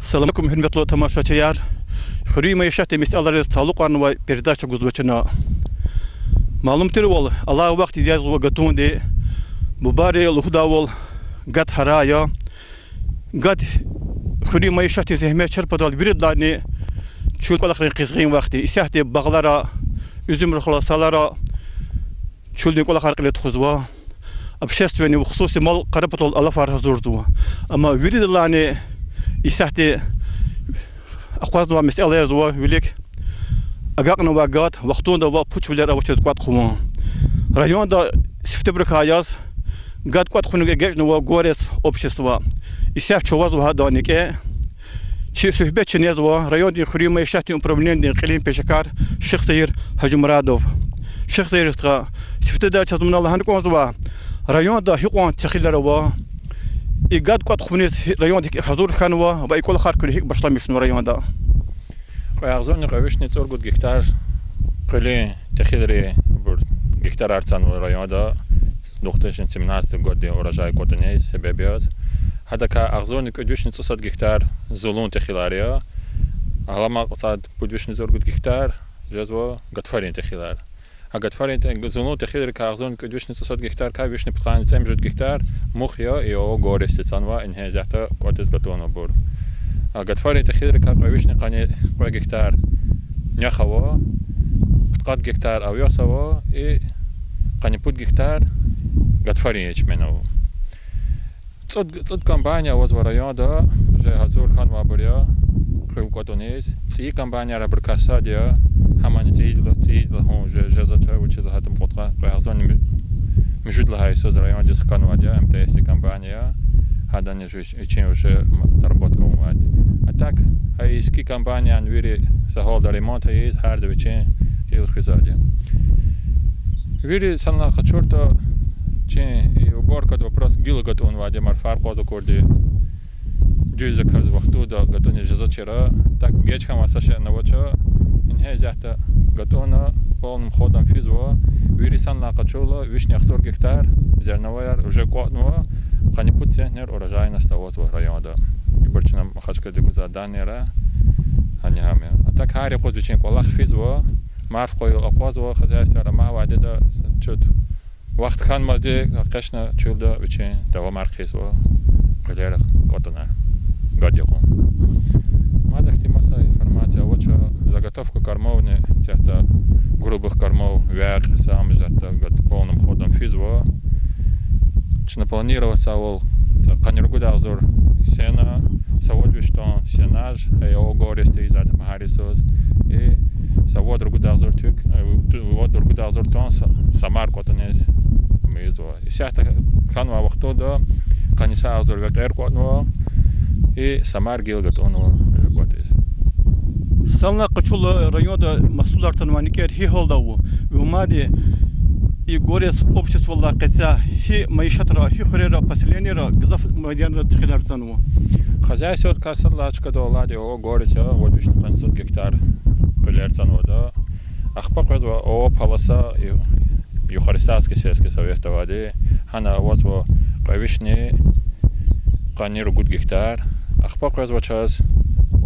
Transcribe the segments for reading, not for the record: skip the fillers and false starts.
Assalamu alaikum hürmetli tamaşaçılar. Xürüy maişatı meseleleri taluqan ve передача guzbaçına. Malumtur ol Allah vaqt yaz ve gatunde mübarek luhda ol gat haraya gat xürüy maişatı zehmet çarpadal biridlani çul qalaqın qizgin vaqti isahti bağlara üzüm ruhlasalara çulni qalaqar qilet xuzwa общественный وخصوصي مال قربتول الله فرح زورتوا أما ورد اللاني يسحتي أقوازنا مسألة يزوا وليك أجاقنا وقات وقتون ده وقت ولا وقت قات خون رأيون ده سفتبر خاياس قات قات خون جيجنا وقارس أبشسوا يسح شواز وهذا نيكه شيء صحبة شنيزوا رأيون دي خريم يشتي أمبرمنين دي قليل بشكار شخصير هجوم رادوف شخصير استقا سفتدا تزمن الله هنكون زوا رأيون ده هيقون تخيل روا إيجاد قط خونيت رأيون ديك حضور خانوا وبيكون خار كل هيك بشلا مشنو رأيون ده. وأغزون قويش نتصور جكتار قلي تخيل ري برد جكتار أرتان ورأيون ده نقطة سمناست قدي ورجاي قطنيس سببياز هذا كأغزون قدوش نتصور جكتار زلون تخيل ريا على ما قصاد بدوش نتصور جكتار جزوا قطفرين تخيل أقد فارين زلون تخيل كأغزون كدوش نتصور جكتار كاويش نبقى نتعمل جكتار مخيا يو غورس تسانوا إنها زحتة قطز قطونا بور أقد فارين تخيل كاويش نقاني قوي جكتار نخوا قد جكتار أو يسوا إيه قاني بود جكتار قد فارين يجمنوا صد كامبانيا وزورايا دا جه حضور خان وابريا خو قطونيز تي كامبانيا ربركاسا ديا همان تيد هون جزاته وجه هذا مقطع قاعدون موجود لها يسوز رأيون جس كانوا عادية امتياز كامبانيا هذا نجوش يشين وش تربط كم عادي أتاك هاي سكي كامبانيا نوري سهول داريمات هاي هارد وشين يل خزادي ويري سنة خشورته شين يبور كده وبرس جيل قطون وادي مرفار قاضي كردي جزء كذا وقتو دا قطوني جزء شراء تاك جيش كم واسشة نوچه إنها زحتة قطونا بالم خودم فيزوا ويرسان لاقتشولا ويش نخسر جكتار زرنوير وجه قطنوا قني بود سهنر ورجاي نستوات ورايون دا يبرشنا مخش كده جزء دانيرة هني همه أتاك هاري قد بيشين قلاخ فيزوا معرف قوي الأقواز وخزايس ترى ما وعده دا شد وقت كان مادي قشنا شول دا بيشين دوا مرخيز وقدر قطنا قد يقوم ما دختي مسا информация وجه заготовка кормов не тех-то грубых кормов вяк сам жата полным ходом физво ч напланироваться ол каниргуда азор сена саводвиштон сенаж его горести изад махарисос и саводргуда азор тюк водургуда азор тон самар котонес мизво и сята ханва вахтода каниса азор вектер котно и самар гилгат оно работает. Сална قشول رأيون مسؤول أرتنواني كير هي هالداو ومادي يقولس أوبشس والله قصة هي معيشتها هي خيرها بسلينيرا قذف مدينة تخيل أرتنوا خزائر كاسر لاش كده ولادي أو قارسة ودوش نقنصد جكتار كل أرتنوا دا أخبار قد أو بحلسة يخرساس كسيس كسويه توادي هنا أواز وقويشني قانير وجود جكتار أخبار قد وشاز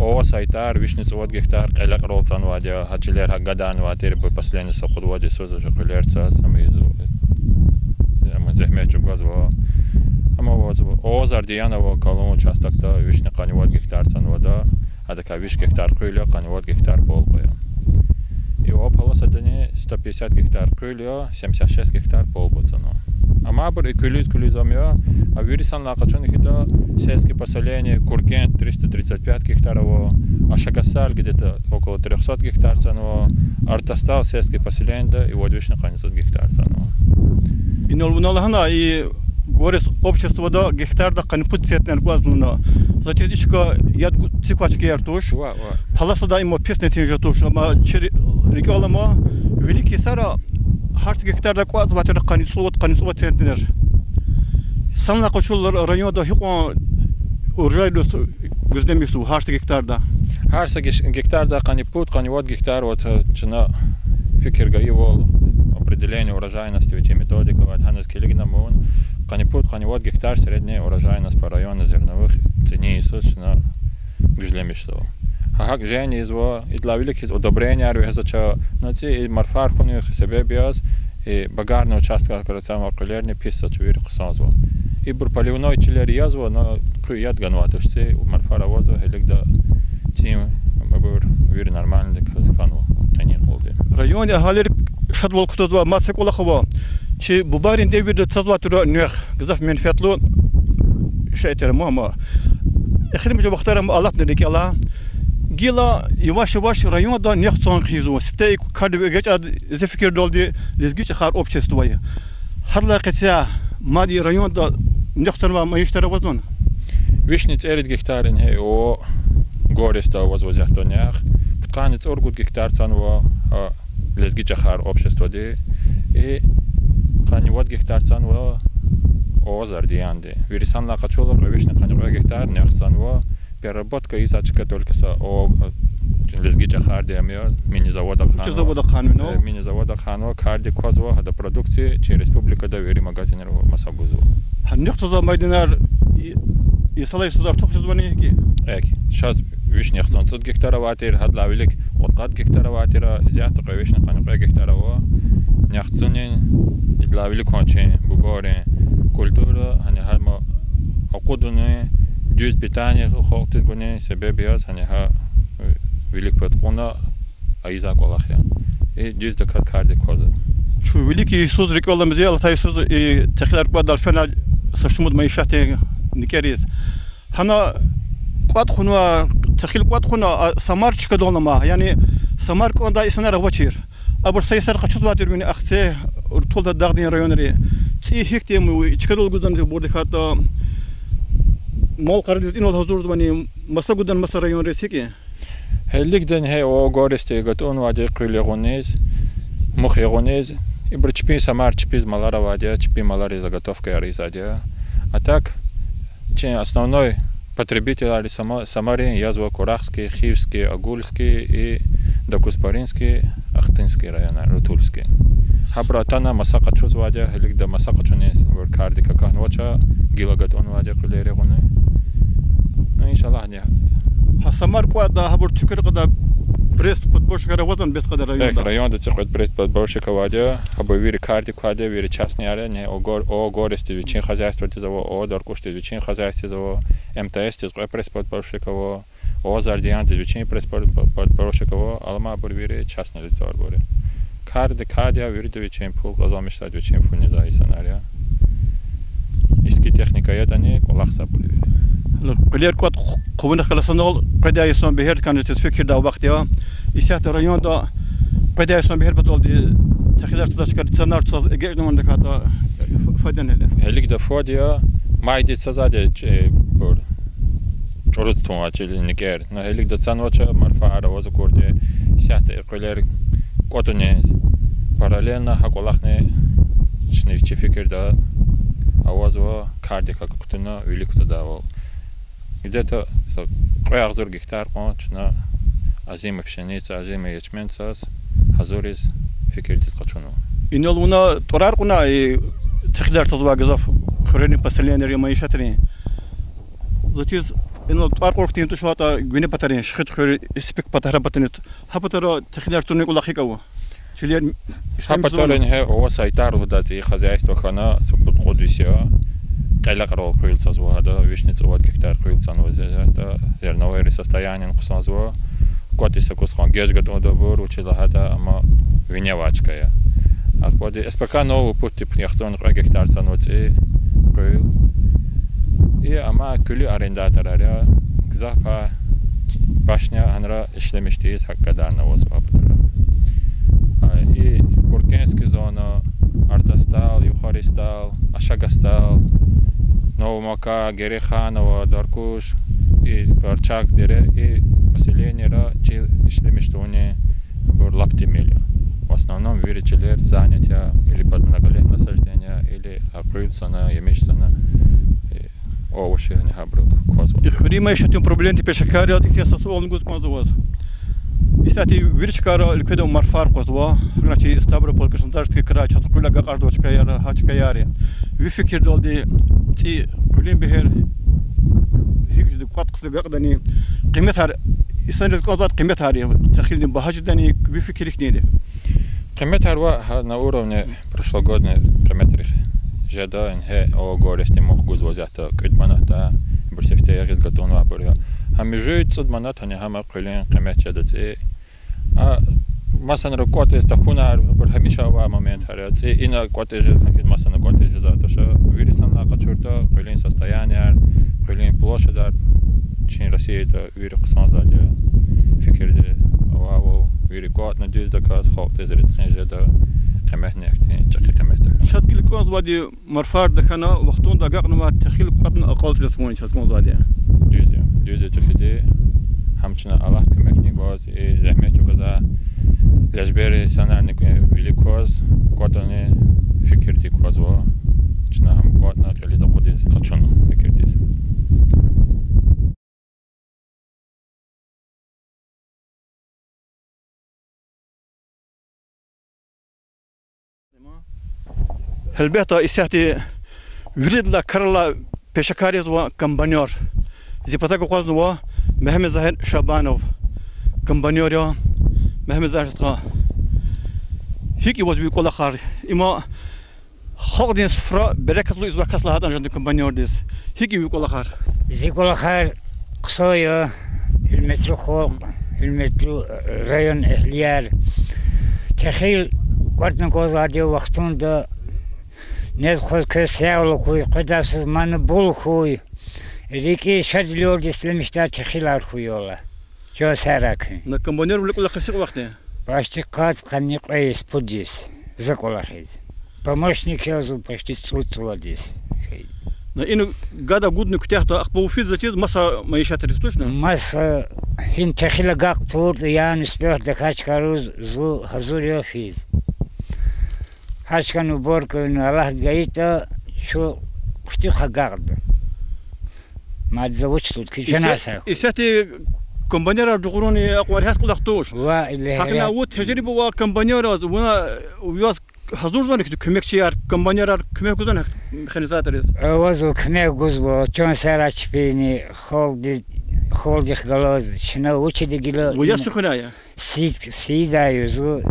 أو سايتار ويشنيس واد جكتار قلق رولسان واديا هاتشلير هقدان واتير ببسلين سقط وادي سوزو شقلير تساس هميزو من زحمة جوجاز أما وازو أو زرديانا وكالومو شاستكتا ويشني قاني واد جكتار سان ودا هذا كويش جكتار قيليا قاني واد جكتار بول قيا يو أبحلس الدنيا 150 جكتار قيليا 76 جكتار بول بوتسانو أما بر كلوز زميا أвирисан лaqachon где-то сельское поселение Курген 335 гектаров, а Шагасаль где-то около 300 гектар цену, Артастал сельское поселение и Водвишня 500 гектар цену. И нолвуналахана и горес общество да гектар да канипут сетнер глазлуна. Затем еще я циквачки яртуш. Паласа да ему песня тинжатуш, ама региолама великий сара харт гектар да кваз ватер канисуот сетнер. Санна koşullar rayonda hiç urjaydos gözlemisi harsta gektarda. Harsta gektarda канипут, канивод гектар вот чина фикер гаивол определение урожайности эти методики вот ханес келигнамон канипут, канивод гектар средняя урожайность по району зерновых цене и сочно güçlemişti o. Hak jeniz ve idlavilik iz odobrenia rühezatça naci marfar konu sebebiyaz bagarne участка карацам акылерне писа чувир кысазва. И бир поливной чилери язва на куят ганватоште марфара вазва хелигда тим бир вир нормальный казканва тани холды. Район ахалер шадвол кутузва масек олахова. Чи бубарин девид цазва тура нөх гзаф менфетлу шайтер мама. Эхрим же вахтарам Аллах нерики Аллах. Gila yavaş yavaş rayonda nexton khizu sitey kadve geç ad zefikir doldi lezgiç khar обществовая hadla qisa madi rayonda nexton va mayishtara wazon Вишниц эрит гектарин he o гореста возвозяхтонях тканец оргут гектарцан во лезгич khar обществоди и канивот гектарцан во озардианди вирисанла качоло вишни канива гектар нехсан во переработка и зачка только о лезгича хардиамио мини-завода Ханова. Мини-завода Ханова, карди козва, хада продукции, через республика да вери магазинер Масабузова. Нехто за майдинар и салай судар тухзвани ки. Эки. Сейчас виш 900 гектара ватир, хадла велик 50 гектара ватира, зята виш на 50 гектара во. Нехцунин идла велик конче буборе культура, они хама акудуне Дюз питание хохтит гоне себебиаз ханиха велик патрона Айзак Аллахя. И дюз да карди коза. Şu великий Иисус реквалам зел та Иисус и техлар квадал фена сашмуд маишате никерис. Хана квад хуна техил квад хуна самарчка долнама. Yani самар конда исана равачир. Абыр сайсар качуз ватир мини ахсе толда дагдин районери. Ти хиктем ичкадол гузан борди хата Мол кардит инол хазур звани масагудан масарайон ресики. Хеллигден he o горесте гатон ваде крылегонез, мухегонез, и брчпи самар чпиз малара ваде, чпи малари заготовка аризадя. А так, че основной потребитель али самари язва Курахский, Хивский, Агульский и Докуспаринский, Ахтинский район, Рутульский. Хабратана масака чуз ваде, хеллигда масака чунез, карди какан вача, гилагатон ваде крылегоне. İnşallah ne. Samar kuada habur tükür kadar brest подборщика вазан без kadar rayonda. Так, районда çıkıp brest подборщика ваде, habur viri kardi kuada viri частный аре, не о горести вичин хозяйство тизово, о доркушти вичин хозяйство тизово, МТС тизово brest подборщиково, о зардиан тизово brest подборщиково, алма habur viri частное лицо арборе. Карди viri вичин пул казамиштад вичин пул не заисанария. Иски техника ядани колахса були. Кулер код кувна халасанол кадайсон бехер канет фикр да вактя исят районда кадайсон бехер батолди тахилар тудашкар цанар цаз гежноман даката фаданеле Хелик да фодия майди цазаде бор чоротон ачели никер на хелик да цаноча марфара возакорде сят кулер котоне параллельно хаколахне чнифчи фикр да авазва кардика кутуна великто давал Где-то кое-кто гектар кончено, азима пшеница, азима ячмень сас, хазурис фикертис качуну. Инол уна торар куна и техлар тазва газав хрени поселение маишатри. Затем инол торар куртин тушвата гвине патарин шхит хр испек патара патинит. Хапатара техлар туник улахикаво. Чилер хапатарин he о сайтар удати хозяйство хана подходвися. Кайла карол куилца звада, вишница вот гектар куилца новозета, зерновое состояние кусанзво, котиса кусхан гежгат одобор, учила хата, ама винявачкая. А коди СПК новый путь пнехсон гектар саноци куил. И ама күлі арендаторлары гзапа башня анра işlemiştiyiz hakkadarına vazpaptara. И Буркенский зона, Артастал, Юхаристал, Ашагастал, Новомака, Гереханово, Даркуш и Барчак, и поселение işlemiştiğini лаптимели. В основном веричелер занятия или под многолетнее насаждение, или акрыльцана, емещана, овощи не хабрут. И хрима еще тем проблем теперь шакаря, и те сосуды гуз конзуваз. Истати вирчкара ликвидо марфар козва, значит Ставрополь Краснодарский край, чаткуля гардочка яра, хачка яри. Ви фикир долди ти кулим бехер хикж де кваткс де гардани قيمتها إنسان القضاء قيمتها تخيل بهاجدني بفكرك نيدي قيمتها на уровне прошлогодней قيمتها جدا إنها أو قارست مخبوز وزعت كتمناتا برسفته يغز قطون وابريا هم جويت صد منات هني هم قلين قيمت جدت مثلا ركوت استخونا برهميشا و момент هرت إن كوت إجازة كده مثلا كوت إجازة تشا ويرسان لاقة شرطة قلين состояние قلين площадь چین Россия ده ویر قسم زده فکر ده او ویر قات ندیز ده کاز خواب تزرید خنجه ده قیمت نکتین چقدر قیمت ده شاید کلی کنز وادی مرفرد دکنا وقتون دقیق نما تخیل قطن اقل تلسمونی شاید کنز وادی دوزه جفیده همچنان الله کمک نیواز زحمت چو گذا لجبری سنر نکنه ویلی کاز قطنه فکر دی کاز و چنان هم قطنه خیلی زقودیز قطشون فکر دیز هالبيتا إستهدي ورد لا كرلا بشكاريز وكمبانيور زي بتاعك قصدوا مهم زهر شابانوف كمبانيور يا مهم زهر تقا هيك يوز بيقول خار إما خالدين سفرة بركة لو إزوا كسل هذا عند كمبانيور ديس هيك بيقول خار زي يقول خار قصايا المترو خلق المترو ريون إهليار تخيل وقتنا قصادي وقتون ده ناس خود كسياولو كوي قداسز من بول كوي ريكي شد لول ديسلمشتار تخيلار كوي والله جو ساراك نكمبانيور ولا كل خسيق وقتها почти قاد قني قيس بوديس زقولا خيز помощник يازو почти цуцула дис إنه قاعد أقول نكتيحته أخبو في ذاتيز مسا ما يشاتر توشنا مسا هين تخيل قاق طور يان سبيح دكاش كاروز زو هزوريو فيز هاش كانوا بوركو إنه الله جايته شو كتير خقاقد ما تزوجت له كي جناسة إساتي كمبانيرا دقروني أقوال هات كل أختوش والله حقنا وود تجربة وكمبانيرا وياز حضور ذلك كميك شيار كمبانيرا كميك كذا خنزات ريز وزو كميك جزء كون سرعة بيني خالد خلاص شنو وش دقيقة ويا سخنايا سيدا يزو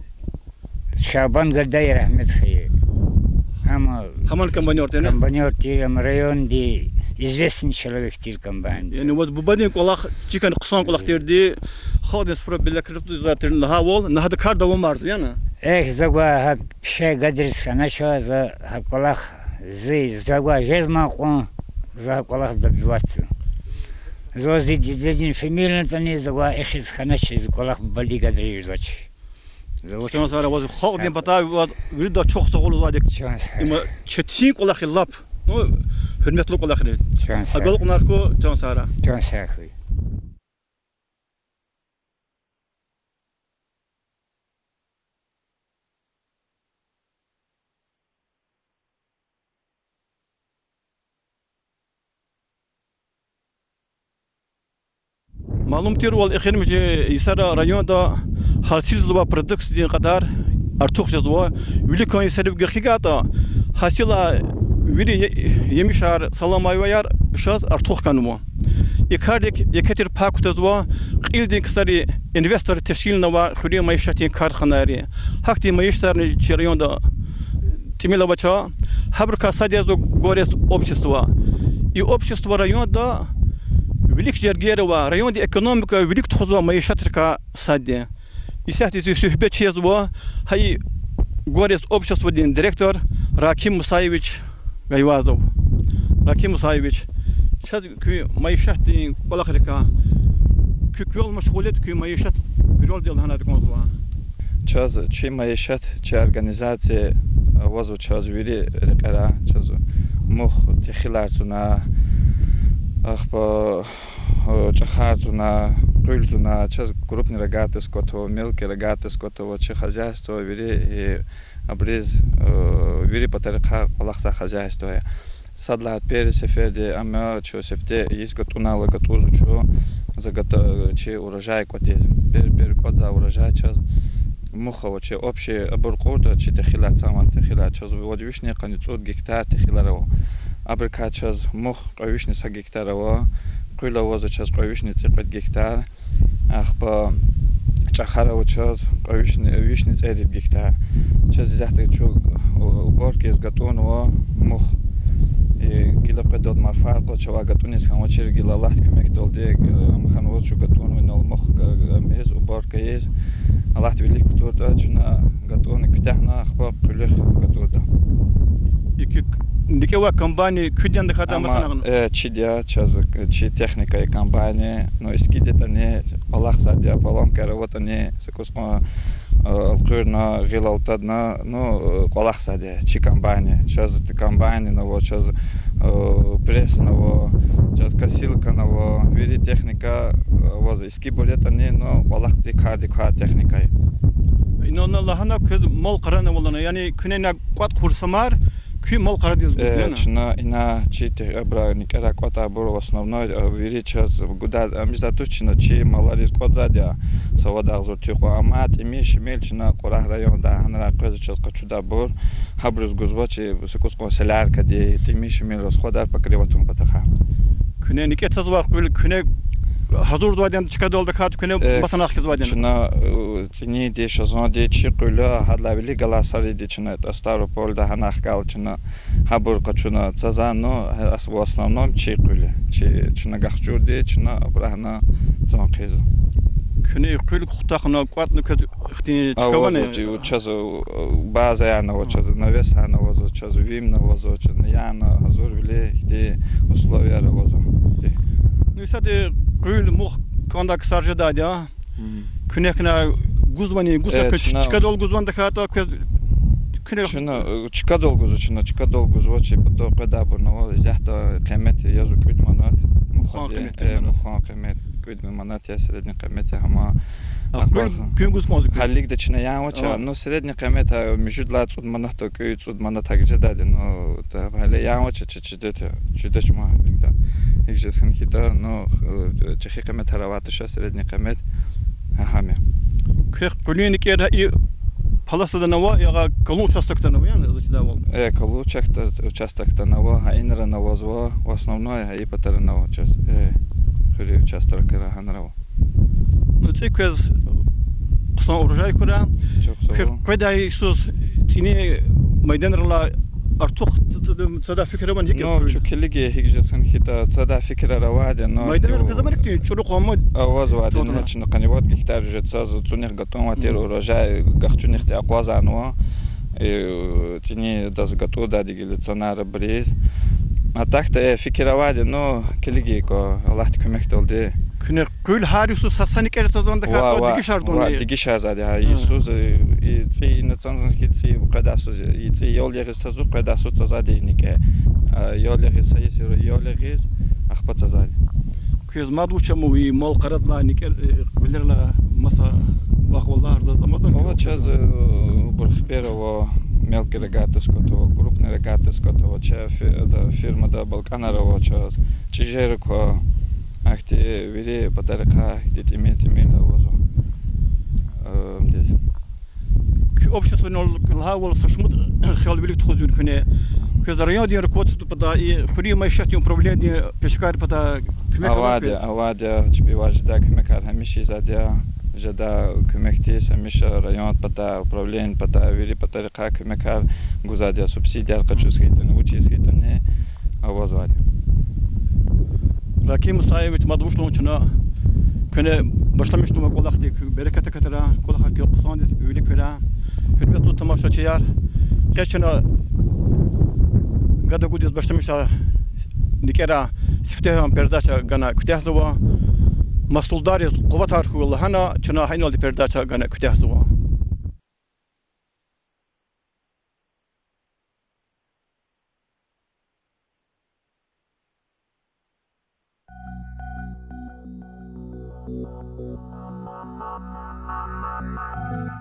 شعبان قداي رحمة خير همان كمبانيور تنا كمبانيور تير ريون دي известный человек тир комбайн يعني وز ببادين كلاخ تيكن قصان كلاخ تير دي خالد سفر بالله كربت ذاتر لها وول نهاد كار دوام مارد يعني زغوا هك شيء قدرس خنا شو ز هك كلاخ زي زغوا جزما قون زغ كلاخ بدوات زوز دي دين فاميلن تاني زغوا اخذ خنا شيء كلاخ بالي قدري زاچ شلون صار وز خالد بطا وريد تشوخ تقول زادك اما تشتين كلاخ اللاب hürmetli kulakları. Agalık narko can sara. Can sara. Malum tür wal اخير مش يسرى رايون دا حاصل زوا برودكت دي قدر ارتوخ زوا ويلي كان يسرب غرخيغاتا حاصل ويلي يمشار سلام ايوار شاز ارتوخ كانمو يكاردك يكتر باكوتزوا قيلدين كسري انفستور تشيل نوا خوري معيشتي كارخاناري حقتي معيشتار رايون دا تيميلا بچا حبركا ساديزو غوريس общества и общество район да велик жергерова район ди экономика велик тхозва маишатрка саде исяхти сухбет чезва хай горес общество дин директор Раким Мусаевич Гайвазов Раким Мусаевич сейчас ки маишатин колахрика кюквел машгулет ки маишат грол дел хана деконзва час чи маишат чи организация вазу час вили рекара час мох тихиларцуна ахпа чахарцуна кульцуна час крупный рогатый скотов мелкий рогатый скотов чи хозяйство вили обрез вили потарка колахса хозяйство садла пересефеде ама чо сефте есть готунала готузу чо загото чи урожай котез бер кот за урожай час муха чи общий оборкота чи тихилат сама тихилат час водвишне каницот гектар тихиларо Абрикачаз мох кавишни са гектарова قولا وازو چاز قویشنی قد گکتر اخبا چخره و چاز قویشنی ترید گکتر چاز زخت چو بارک از گتون و مخ گیلا قدود مر فرق چو گتونیس هم چیر گیلا لحت کمک دلده مخان وز چو گتون و نال مخ میز و بارک ایز لحت ویلیک بتورده چنا گتون کتهنا اخبا قلخ گتورده یکی دیگه و کمبانی کدیان دخاطر مثلا چی چاز چی تکنیکای کمبانی نو اسکیده تنی الله سادیا بالام کره و تنی سکوس ما القرنا غلالتنا نو الله سادیا چی کمبانی چاز کمبانی نو چاز пресс نو چاز کسیلکا نو ویری تکنیکا واز اسکی بولتنی نو الله تی کاردی کار تکنیکای اینو نلهانا کد مال قرانه ولنا یعنی کنه قط курсамар Күй мол қарадез гуд. Ина чити бра никера кота бро основной вери час гуда мизату чина чи маларис кодзадя савада азуртиқо амат имиш мелчина қорах район да ханра қоз час қачуда бор хабрус гузвачи сукус конселяр кади тимиш мел расходар покриватун батаха. Күне никет сазва күне Hazır duadan çıkadı oldu kat küne basın akız vadan. Çina çini de şazon de çıkıla hadlavili galasari de çina Stavropol'da hanak kal çina habur kaçuna çazano asbu основном çıkıla. Çina gahçur de çina brahna zanqiz. Küne kül xutaqna qatnu kad ixtini çıkavane. Çazı bazı yana o çazı naves hana o çazı vim na o çazı yana hazır bile de условия работы. Ну и сады Кül muh kondak sarjada ya. Künekna guzvani guzak çıkadol guzvanda kata küne Şuna çıkadol guzu çına çıkadol guzvaçı bu kadar bunu zahta kıymet yazı küdmanat muhan kıymet küdmanat ya sredni kıymet ama Kün guzmaz hallik de çına ya vaça no sredni kıymet mevcutlar çudmanat to köy çudmanat takıcıda no da hale ya vaça çidet çma ligda Hicreskin hita no çeşi kıymet haravatışa sredni kıymet ahame. Külünik ya Palasa da nava ya kalın участокта nava yani zıçda ol. Kalın участокта nava hainra nava zva в основное и потара nava час. Хыли участок кара ханрава. Ну це кез кусан урожай кура. Когда Иисус цини майданрла Артух цада fikre man hikâ. No şu kellige hicreskin hita цада fikre раваде no. Майданр kızamalık diyor çocuk ama. Аваз ваде на чин каниват гектар жеца цунех готова тер урожай гахчуних те аквазанова цени даз готова да дигили цанара бриз. А так та fikre no kellige ko Allah kömek oldu. Küne kül harisu sasanik erzazonda kaldı dikişardı onu. Dikişarzade ha Isus ці национальные ці кадасу ці йоллери сазу кадасу цазаде нике йоллери сайси йоллери ахпа цазаде. Köz madvuçamı ve mal qaradla nikə bilirlə masa vaqvallarda zamazdan. O çaz burxperovo мелкий рогатый скотово, крупный рогатый скотово, фирма да Балканарово чаз, чижерко, ахти вери подарка, где имели возу. Здесь. Общество нолгал сошмут хелвилик тхозун куне. Köz rayон diyor kotu pada и хури maişat управление пешкар pada Авадя чпиважда кмекар хамиши задя жада көмектес хамиша район pada управление pada вери подарка кмекар гузадя субсидияр качускейтен учискейтен не авазвадя. Rakim Sayevich madvuçluğun çuna köne başlamıştım kolakti berekete katara kolak yok sandı üyelik vera hürmetli tamaşaçılar geçene gada gudiz başlamışlar nikera sifteham perdaça gana kütehzova masuldariz quvat arxu hana çuna haynoldi perdaça gana kütehzova Thank you.